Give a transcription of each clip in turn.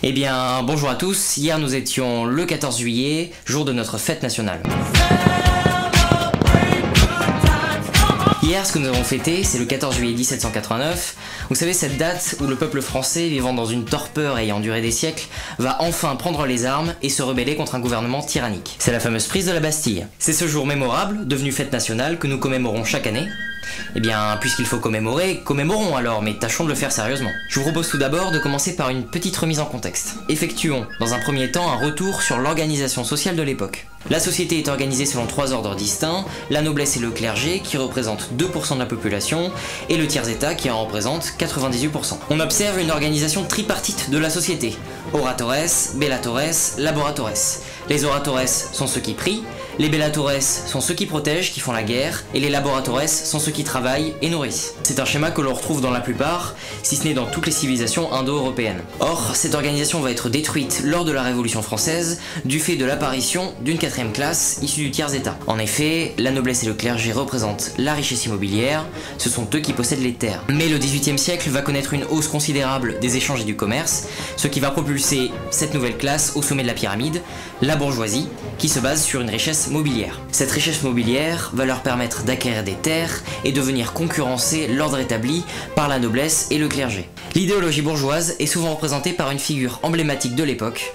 Eh bien, bonjour à tous, hier nous étions le 14 juillet, jour de notre fête nationale. Hier, ce que nous avons fêté, c'est le 14 juillet 1789. Vous savez, cette date où le peuple français, vivant dans une torpeur ayant duré des siècles, va enfin prendre les armes et se rebeller contre un gouvernement tyrannique. C'est la fameuse prise de la Bastille. C'est ce jour mémorable, devenu fête nationale, que nous commémorons chaque année. Eh bien, puisqu'il faut commémorer, commémorons alors, mais tâchons de le faire sérieusement. Je vous propose tout d'abord de commencer par une petite remise en contexte. Effectuons, dans un premier temps, un retour sur l'organisation sociale de l'époque. La société est organisée selon 3 ordres distincts, la noblesse et le clergé, qui représentent 2% de la population, et le tiers-état, qui en représente 98%. On observe une organisation tripartite de la société. Oratores, bellatores, laboratores. Les oratores sont ceux qui prient, les bellatores sont ceux qui protègent, qui font la guerre, et les laboratores sont ceux qui travaillent et nourrissent. C'est un schéma que l'on retrouve dans la plupart, si ce n'est dans toutes les civilisations indo-européennes. Or, cette organisation va être détruite lors de la Révolution française, du fait de l'apparition d'une 4e classe issue du tiers-état. En effet, la noblesse et le clergé représentent la richesse immobilière, ce sont eux qui possèdent les terres. Mais le XVIIIe siècle va connaître une hausse considérable des échanges et du commerce, ce qui va propulser cette nouvelle classe au sommet de la pyramide, la bourgeoisie, qui se base sur une richesse mobilière. Cette richesse mobilière va leur permettre d'acquérir des terres et de venir concurrencer l'ordre établi par la noblesse et le clergé. L'idéologie bourgeoise est souvent représentée par une figure emblématique de l'époque,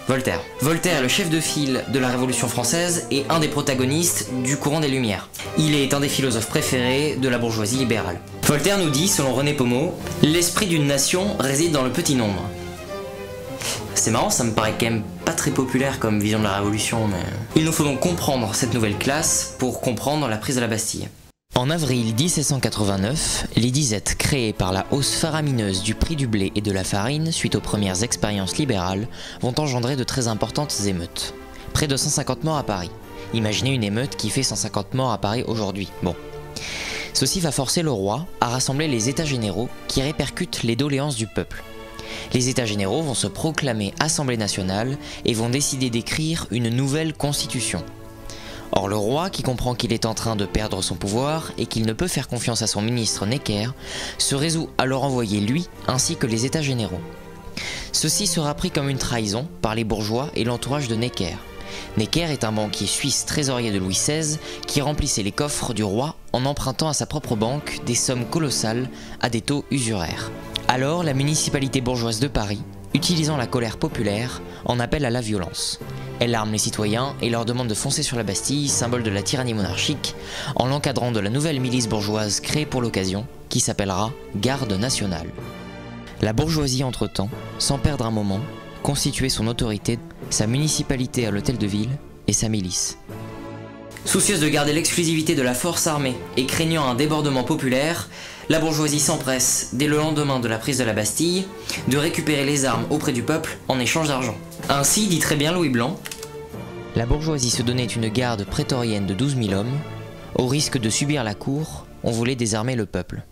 Voltaire. Voltaire est le chef de file de la Révolution française et un des protagonistes du courant des Lumières. Il est un des philosophes préférés de la bourgeoisie libérale. Voltaire nous dit, selon René Pommeau, « L'esprit d'une nation réside dans le petit nombre ». C'est marrant, ça me paraît quand même pas très populaire comme vision de la Révolution, mais... Il nous faut donc comprendre cette nouvelle classe pour comprendre la prise de la Bastille. En avril 1789, les disettes créées par la hausse faramineuse du prix du blé et de la farine suite aux premières expériences libérales vont engendrer de très importantes émeutes. Près de 150 morts à Paris. Imaginez une émeute qui fait 150 morts à Paris aujourd'hui. Bon. Ceci va forcer le roi à rassembler les états généraux qui répercutent les doléances du peuple. Les États généraux vont se proclamer Assemblée nationale et vont décider d'écrire une nouvelle constitution. Or le roi, qui comprend qu'il est en train de perdre son pouvoir et qu'il ne peut faire confiance à son ministre Necker, se résout à leur envoyer lui ainsi que les États généraux. Ceci sera pris comme une trahison par les bourgeois et l'entourage de Necker. Necker est un banquier suisse trésorier de Louis XVI qui remplissait les coffres du roi en empruntant à sa propre banque des sommes colossales à des taux usuraires. Alors la municipalité bourgeoise de Paris, utilisant la colère populaire, en appelle à la violence. Elle arme les citoyens et leur demande de foncer sur la Bastille, symbole de la tyrannie monarchique, en l'encadrant de la nouvelle milice bourgeoise créée pour l'occasion, qui s'appellera Garde nationale. La bourgeoisie entre-temps, sans perdre un moment, constituait son autorité, sa municipalité à l'hôtel de ville et sa milice. Soucieuse de garder l'exclusivité de la force armée et craignant un débordement populaire, la bourgeoisie s'empresse, dès le lendemain de la prise de la Bastille, de récupérer les armes auprès du peuple en échange d'argent. Ainsi, dit très bien Louis Blanc, la bourgeoisie se donnait une garde prétorienne de 12 000 hommes. Au risque de subir la cour, on voulait désarmer le peuple.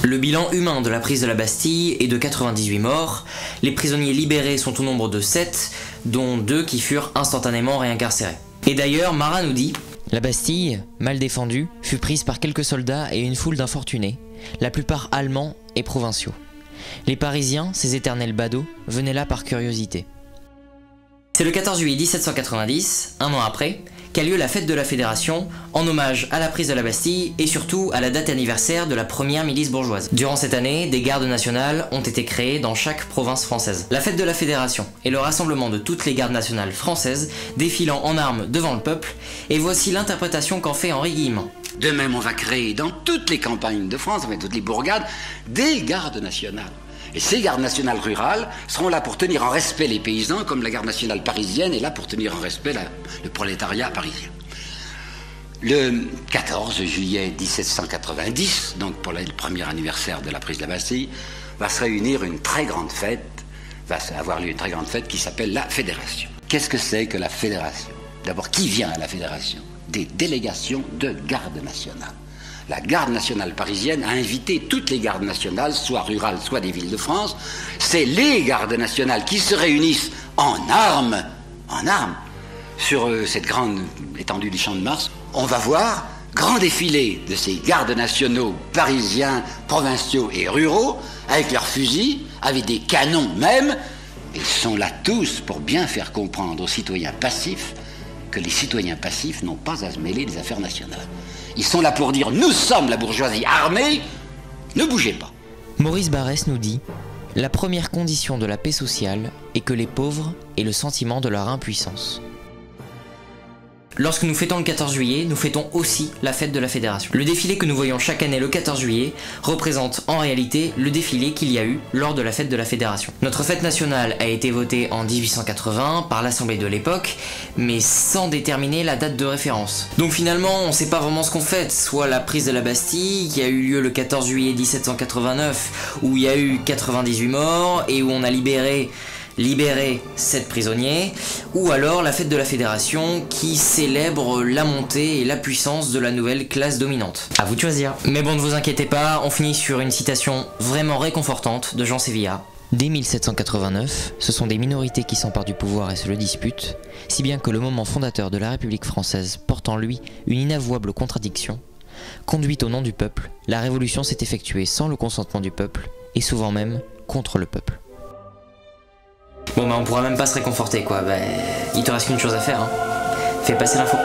Le bilan humain de la prise de la Bastille est de 98 morts. Les prisonniers libérés sont au nombre de 7, dont 2 qui furent instantanément réincarcérés. Et d'ailleurs, Marat nous dit: la Bastille, mal défendue, fut prise par quelques soldats et une foule d'infortunés, la plupart allemands et provinciaux. Les Parisiens, ces éternels badauds, venaient là par curiosité. C'est le 14 juillet 1790, un an après, qu'a lieu la fête de la Fédération, en hommage à la prise de la Bastille et surtout à la date anniversaire de la première milice bourgeoise. Durant cette année, des gardes nationales ont été créées dans chaque province française. La fête de la Fédération est le rassemblement de toutes les gardes nationales françaises défilant en armes devant le peuple, et voici l'interprétation qu'en fait Henri Guillemant. De même, on va créer dans toutes les campagnes de France, dans toutes les bourgades, des gardes nationales. Et ces gardes nationales rurales seront là pour tenir en respect les paysans, comme la garde nationale parisienne est là pour tenir en respect le prolétariat parisien. Le 14 juillet 1790, donc pour le premier anniversaire de la prise de la Bastille, va se réunir une très grande fête, va avoir lieu une très grande fête qui s'appelle la Fédération. Qu'est-ce que c'est que la Fédération? D'abord, qui vient à la Fédération? Des délégations de garde nationale. La garde nationale parisienne a invité toutes les gardes nationales, soit rurales, soit des villes de France. C'est les gardes nationales qui se réunissent en armes, sur cette grande étendue du Champ de Mars. On va voir grand défilé de ces gardes nationaux parisiens, provinciaux et ruraux, avec leurs fusils, avec des canons même. Ils sont là tous pour bien faire comprendre aux citoyens passifs que les citoyens passifs n'ont pas à se mêler des affaires nationales. Ils sont là pour dire « Nous sommes la bourgeoisie armée, ne bougez pas ». Maurice Barrès nous dit « La première condition de la paix sociale est que les pauvres aient le sentiment de leur impuissance ». Lorsque nous fêtons le 14 juillet, nous fêtons aussi la fête de la Fédération. Le défilé que nous voyons chaque année le 14 juillet représente en réalité le défilé qu'il y a eu lors de la fête de la Fédération. Notre fête nationale a été votée en 1880 par l'Assemblée de l'époque, mais sans déterminer la date de référence. Donc finalement, on sait pas vraiment ce qu'on fête, soit la prise de la Bastille, qui a eu lieu le 14 juillet 1789, où il y a eu 98 morts, et où on a libéré 7 prisonniers, ou alors la fête de la Fédération qui célèbre la montée et la puissance de la nouvelle classe dominante. À vous de choisir. Mais bon, ne vous inquiétez pas, on finit sur une citation vraiment réconfortante de Jean Sévillat. Dès 1789, ce sont des minorités qui s'emparent du pouvoir et se le disputent, si bien que le moment fondateur de la République française porte en lui une inavouable contradiction. Conduite au nom du peuple, la révolution s'est effectuée sans le consentement du peuple, et souvent même contre le peuple. Bon bah on pourra même pas se réconforter quoi, bah il te reste qu'une chose à faire hein. Fais passer l'info.